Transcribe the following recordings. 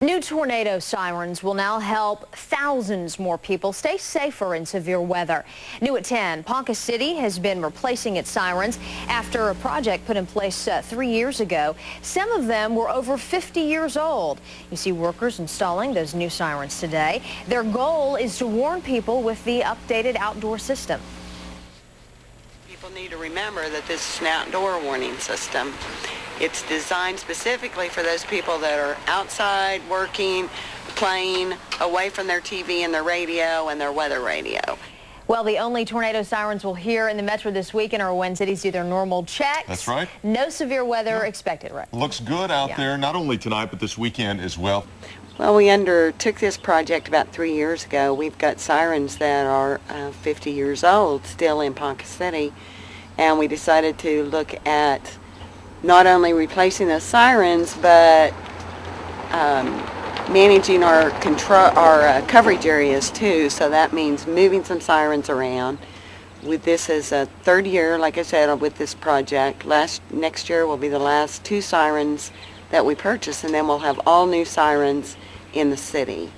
New tornado sirens will now help thousands more people stay safer in severe weather. New at 10, Ponca City has been replacing its sirens after a project put in place 3 years ago. Some of them were over 50 years old. You see workers installing those new sirens today. Their goal is to warn people with the updated outdoor system. People need to remember that this is an outdoor warning system. It's designed specifically for those people that are outside, working, playing, away from their TV and their radio and their weather radio. Well, the only tornado sirens we'll hear in the metro this weekend are when cities do their normal checks. That's right. No severe weather expected, right? Looks good out there, not only tonight, but this weekend as well. Well, we undertook this project about 3 years ago. We've got sirens that are 50 years old still in Ponca City, and we decided to look at not only replacing the sirens, but managing our coverage areas too. So that means moving some sirens around. With this as a third year, like I said, with this project. Next year will be the last 2 sirens that we purchase, and then we'll have all new sirens in the city,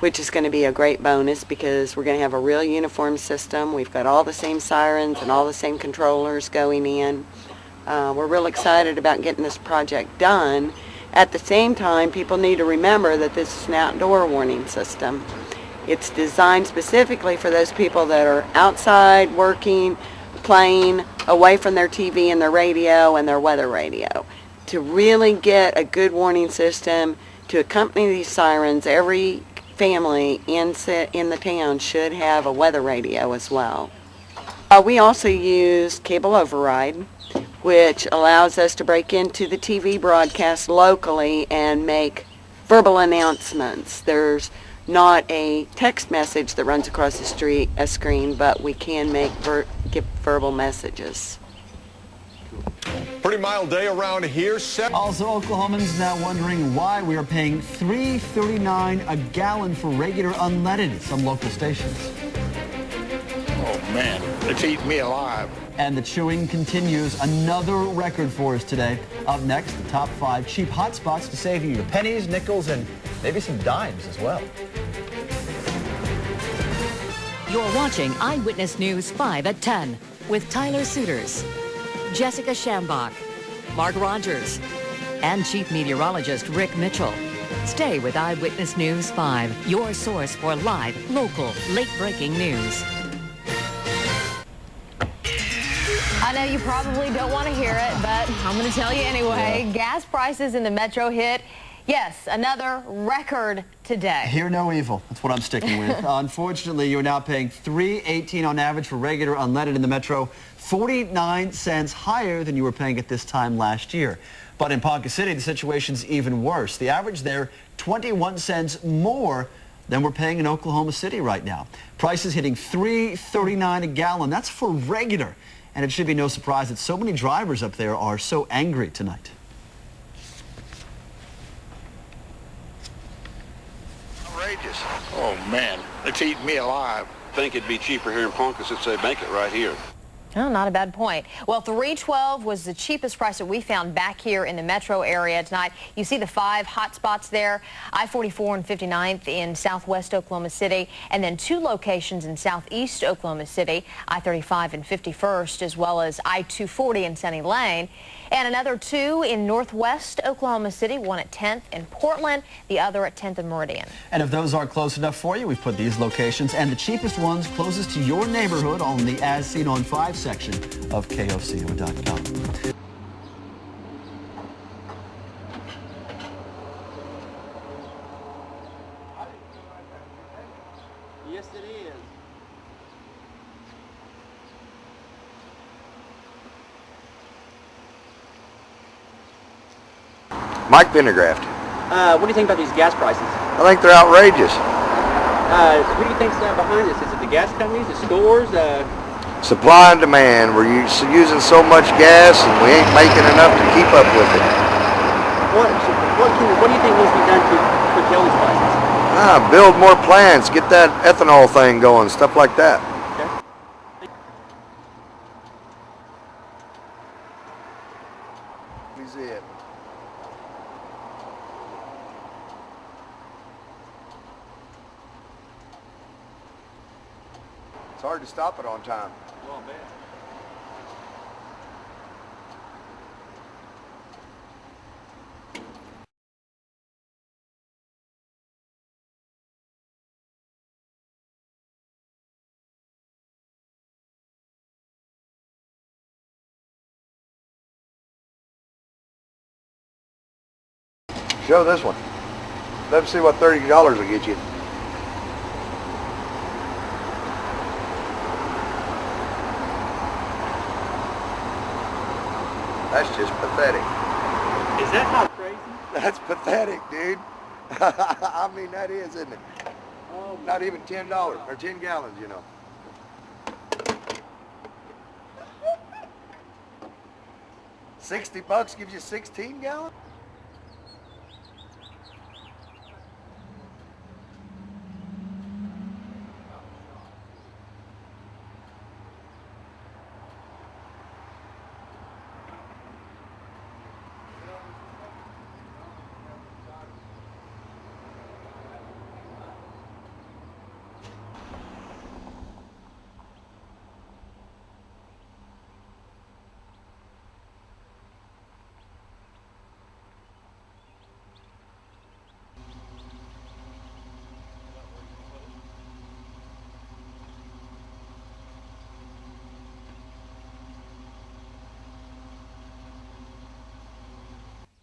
which is going to be a great bonus because we're going to have a real uniform system. We've got all the same sirens and all the same controllers going in. We're real excited about getting this project done. At the same time, people need to remember that this is an outdoor warning system. It's designed specifically for those people that are outside, working, playing, away from their TV and their radio and their weather radio. To really get a good warning system to accompany these sirens, every family in the town should have a weather radio as well. We also use cable override, which allows us to break into the TV broadcast locally and make verbal announcements. There's not a text message that runs across the screen, but we can give verbal messages. Pretty mild day around here. Also, Oklahomans now wondering why we are paying $3.39 a gallon for regular unleaded at some local stations. Oh man, it's eating me alive. And the chewing continues. Another record for us today. Up next, the top 5 cheap hot spots to save you your pennies, nickels, and maybe some dimes as well. You're watching Eyewitness News 5 at 10 with Tyler Suiters, Jessica Shambach, Mark Rogers, and Chief Meteorologist Rick Mitchell. Stay with Eyewitness News 5, your source for live, local, late-breaking news. I know you probably don't want to hear it, but I'm going to tell you anyway. Gas prices in the metro hit, yes, another record today. Hear no evil. That's what I'm sticking with. Unfortunately, you're now paying $3.18 on average for regular unleaded in the metro, 49 cents higher than you were paying at this time last year. But in Ponca City, the situation's even worse. The average there, 21 cents more than we're paying in Oklahoma City right now. Prices hitting $3.39 a gallon. That's for regular. And it should be no surprise that so many drivers up there are so angry tonight. Outrageous. Oh man, it's eating me alive. I think it'd be cheaper here in Ponca since they make it right here. Oh, not a bad point. Well, $3.12 was the cheapest price that we found back here in the metro area tonight. You see the 5 hot spots there, I-44 and 59th in southwest Oklahoma City, and then 2 locations in southeast Oklahoma City, I-35 and 51st, as well as I-240 and Sunny Lane, and another 2 in northwest Oklahoma City, one at 10th in Portland, the other at 10th and Meridian. And if those aren't close enough for you, we've put these locations and the cheapest ones closest to your neighborhood on the As Seen on 5 section of KOCO.com. Yes, it is. Mike Pendergraft. What do you think about these gas prices? I think they're outrageous. Who do you think's behind this? Is it the gas companies, the stores? Supply and demand. We're using so much gas and we ain't making enough to keep up with it. What do you think needs to be done to curtail these prices? Build more plants, get that ethanol thing going, stuff like that. Okay. Let me see it. hard to stop it on time. Well, man. Show this one. Let's see what $30 will get you. That's just pathetic. Is that not crazy? That's pathetic, dude. I mean, that is, isn't it? Oh, Not even $10 or 10 gallons, you know. $60 gives you 16 gallons?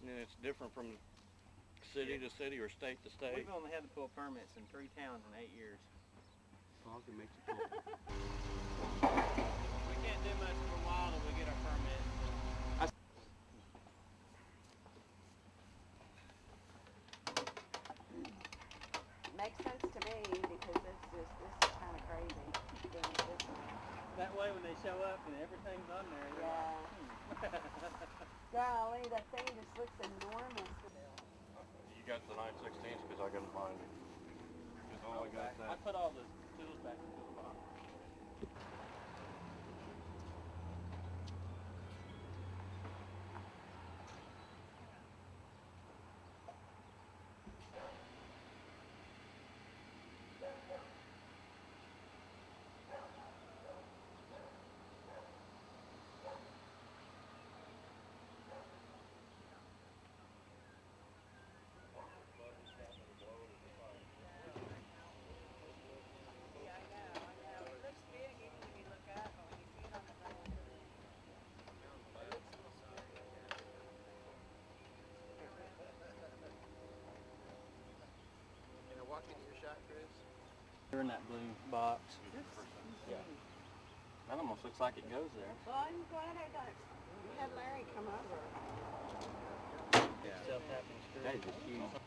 And it's different from city to city or state to state. We've only had to pull permits in 3 towns in 8 years. Ponca makes it cool. We can't do much for a while till we get our permits. Makes sense to me because this is kind of crazy. Doing it this way. That way when they show up and everything's on there. Yeah. Golly, that thing just looks enormous. You got the 9/16 because I couldn't find it. Because all I got I put all the tools back into the box. They're in that blue box. Yeah. That almost looks like it goes there. Well, I'm glad I had Larry come over. Self-tapping screw. That is huge.